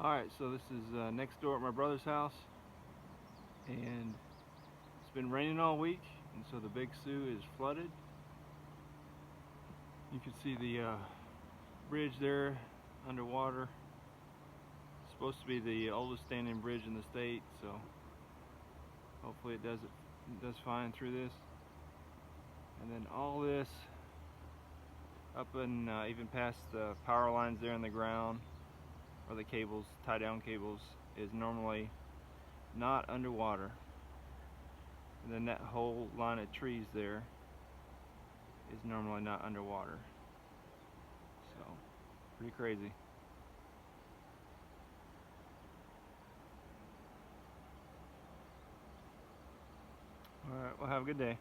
Alright, so this is next door at my brother's house, and it's been raining all week, and so the Big Sioux is flooded. You can see the bridge there underwater. It's supposed to be the oldest standing bridge in the state, so hopefully it does fine through this. And then all this up and even past the power lines there in the ground, or the cables, tie down cables, is normally not underwater. And then that whole line of trees there is normally not underwater. So, pretty crazy. Alright, well, have a good day.